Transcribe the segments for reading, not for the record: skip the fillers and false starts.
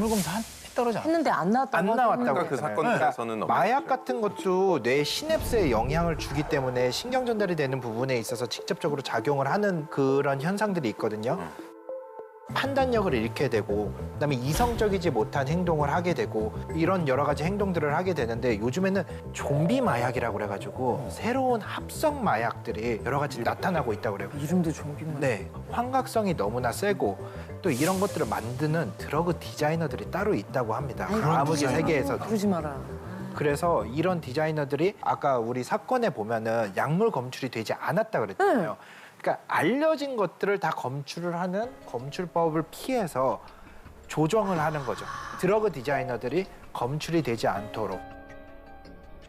약물 검사 떨어져 했는데 안 나왔다고 안 나왔다고. 그러니까 그 사건에서는 그러니까 마약 같은 것도 뇌 시냅스에 영향을 주기 때문에 신경 전달이 되는 부분에 있어서 직접적으로 작용을 하는 그런 현상들이 있거든요. 판단력을 잃게 되고 그다음에 이성적이지 못한 행동을 하게 되고 이런 여러 가지 행동들을 하게 되는데 요즘에는 좀비 마약이라고 그래가지고 새로운 합성 마약들이 여러 가지 나타나고 있다고 그래요. 이름도 좀비 마약. 네, 환각성이 너무나 세고 또 이런 것들을 만드는 드러그 디자이너들이 따로 있다고 합니다. 암흑의 세계에서도. 그러지 마라. 그래서 이런 디자이너들이 아까 우리 사건에 보면은 약물 검출이 되지 않았다 그랬잖아요. 그러니까 알려진 것들을 다 검출을 하는 검출법을 피해서 조정을 하는 거죠. 드러그 디자이너들이 검출이 되지 않도록.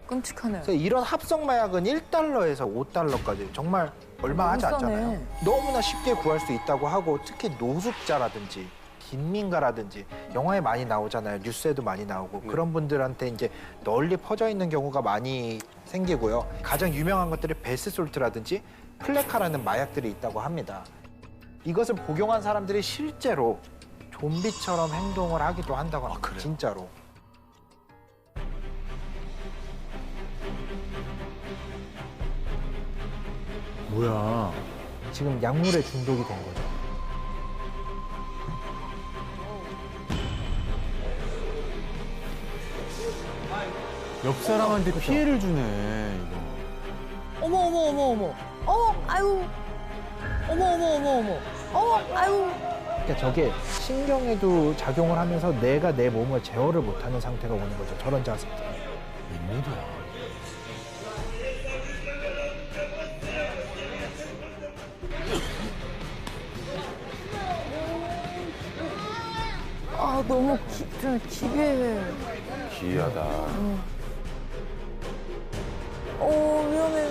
끔찍하네요. 그래서 이런 합성 마약은 1달러에서 5달러까지 정말 얼마 하지 너무 싸네. 않잖아요. 너무나 쉽게 구할 수 있다고 하고 특히 노숙자라든지 빈민가라든지 영화에 많이 나오잖아요. 뉴스에도 많이 나오고 그런 분들한테 이제 널리 퍼져 있는 경우가 많이 생기고요. 가장 유명한 것들이 베스솔트라든지 플레카라는 마약들이 있다고 합니다. 이것을 복용한 사람들이 실제로 좀비처럼 행동을 하기도 한다고 합니다. 진짜로. 뭐야. 지금 약물에 중독이 된 거죠. 옆 사람한테 피해를 주네, 이거. 어머 어머 어머 어머. 아유. 어머 아유. 그러니까 저게 신경에도 작용을 하면서 내가 내 몸을 제어를 못하는 상태가 오는 거죠. 저런 자세들. 웬일이야. 아 너무 좀 기괴해. 기이하다. 위험해.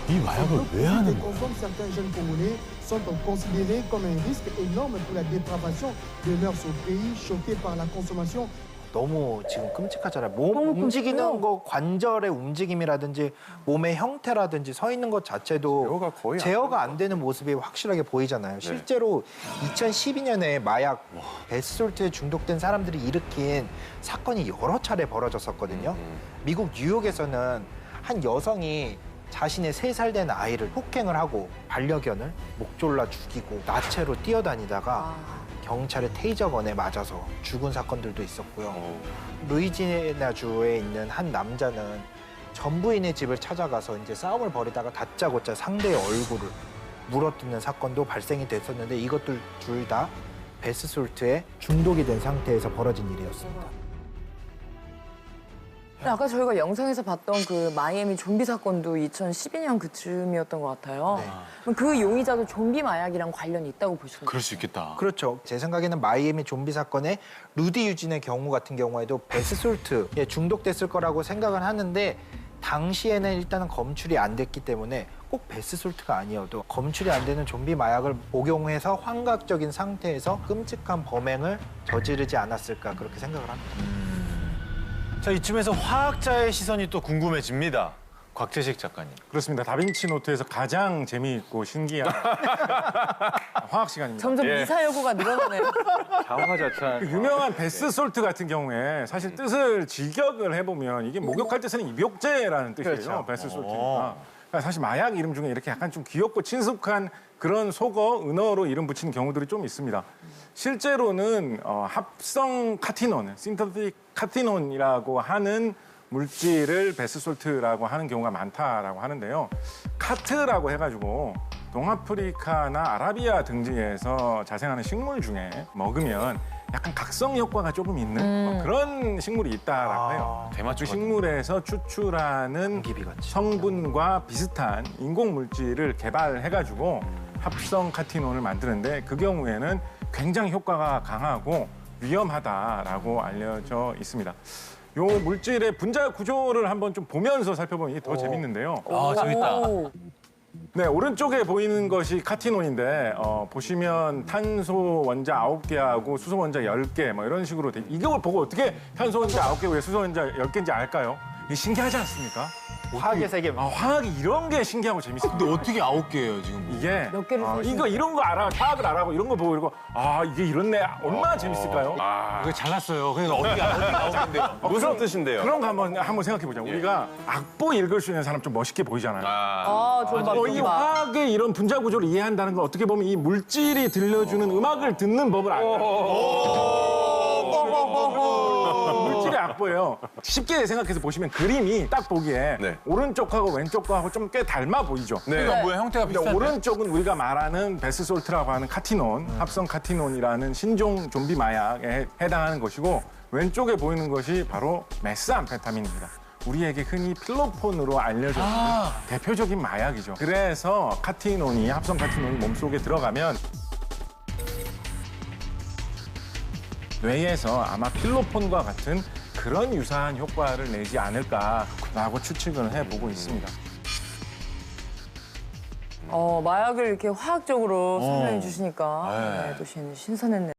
이 마약을 왜 하는 거야? Comme certains jeunes Congolais sont considérés comme un risque énorme pour la dépravation de mœurs au pays, choqués par la consommation. 너무 지금 끔찍하잖아요. 몸 너무 움직이는 끔찍해요. 거, 관절의 움직임이라든지 몸의 형태라든지 서 있는 것 자체도 제어가 거의 안 제어가 안 되는 모습이 확실하게 보이잖아요. 실제로 2012년에 마약 베스솔트에 중독된 사람들이 일으킨 사건이 여러 차례 벌어졌었거든요. 미국 뉴욕에서는 한 여성이 자신의 3살 된 아이를 폭행을 하고 반려견을 목 졸라 죽이고 나체로 뛰어다니다가 경찰의 테이저건에 맞아서 죽은 사건들도 있었고요. 루이지애나주에 있는 한 남자는 전 부인의 집을 찾아가서 이제 싸움을 벌이다가 다짜고짜 상대의 얼굴을 물어뜯는 사건도 발생이 됐었는데 이것들 둘 다 베스솔트에 중독이 된 상태에서 벌어진 일이었습니다. 아까 저희가 영상에서 봤던 그 마이애미 좀비 사건도 2012년 그쯤이었던 것 같아요. 그럼 그 용의자도 좀비 마약이랑 관련이 있다고 보시는 거예요? 그럴 수 있겠다. 그렇죠. 제 생각에는 마이애미 좀비 사건의 루디 유진의 경우 같은 경우에도 베스솔트에 중독됐을 거라고 생각을 하는데 당시에는 일단은 검출이 안 됐기 때문에 꼭 베스솔트가 아니어도 검출이 안 되는 좀비 마약을 복용해서 환각적인 상태에서 끔찍한 범행을 저지르지 않았을까 그렇게 생각을 합니다. 자, 이쯤에서 화학자의 시선이 또 궁금해집니다. 곽재식 작가님. 그렇습니다. 다빈치 노트에서 가장 재미있고 신기한 화학 시간입니다. 점점 미사 여구가 늘어나네요. 자화자찬. 그 유명한 베스솔트 같은 경우에 사실 뜻을 직역을 해보면 이게 목욕할 때 쓰는 입욕제라는 뜻이에요. 베스솔트니까. 그러니까 사실 마약 이름 중에 이렇게 약간 좀 귀엽고 친숙한 그런 속어, 은어로 이름 붙이는 경우들이 좀 있습니다. 실제로는 합성 카티논, 신터틱 카티논이라고 하는 물질을 베스솔트라고 하는 경우가 많다라고 하는데요. 카트라고 해가지고 동아프리카나 아라비아 등지에서 자생하는 식물 중에 먹으면 약간 각성 효과가 조금 있는 그런 식물이 있다라고 해요. 그 식물에서 추출하는 성분과 비슷한 인공 물질을 개발해가지고 합성 카티논을 만드는데 그 경우에는 굉장히 효과가 강하고 위험하다라고 알려져 있습니다. 요 물질의 분자 구조를 한번 좀 보면서 살펴보면 이게 더 재밌는데요. 재밌다. 네, 오른쪽에 보이는 것이 카티논인데 보시면 탄소 원자 9개하고 수소 원자 10개 뭐 이런 식으로 이걸 보고 어떻게 탄소 원자 9개 왜 수소 원자 10개인지 알까요? 이게 신기하지 않습니까? 화학의 세계. 화학이 이런 게 신기하고 재밌어요. 근데 어떻게 9개예요 지금? 이게 몇 개를 쓰시는 이거 이런 거 알아 화학을 알아고 이런 거 보고 이러고 이게 이렇네 얼마나 재밌을까요? 이거 잘났어요. 그러니까 어떻게 9개인데요? 무슨 뜻인데요? 그런 거 한번 생각해 보자. 우리가 악보 읽을 수 있는 사람 좀 멋있게 보이잖아요. 존박, 이 존박. 화학의 이런 분자 구조를 이해한다는 건 어떻게 보면 이 물질이 들려주는 음악을 듣는 법을 알아요. 물질의 악보예요. 쉽게 생각해서 보시면 그림이 딱 보기에 네. 오른쪽하고 왼쪽하고 좀 꽤 닮아 보이죠. 그러니까 뭐야 형태가 근데 비슷한데? 오른쪽은 우리가 말하는 베스솔트라고 하는 카티논, 합성 카티논이라는 신종 좀비 마약에 해당하는 것이고 왼쪽에 보이는 것이 바로 메스암페타민입니다. 우리에게 흔히 필로폰으로 알려져 있는 대표적인 마약이죠. 그래서 합성 카티논이 몸속에 들어가면 뇌에서 아마 필로폰과 같은 그런 유사한 효과를 내지 않을까라고 추측을 해보고 있습니다. 마약을 이렇게 화학적으로 설명해 주시니까 또 신선했네요.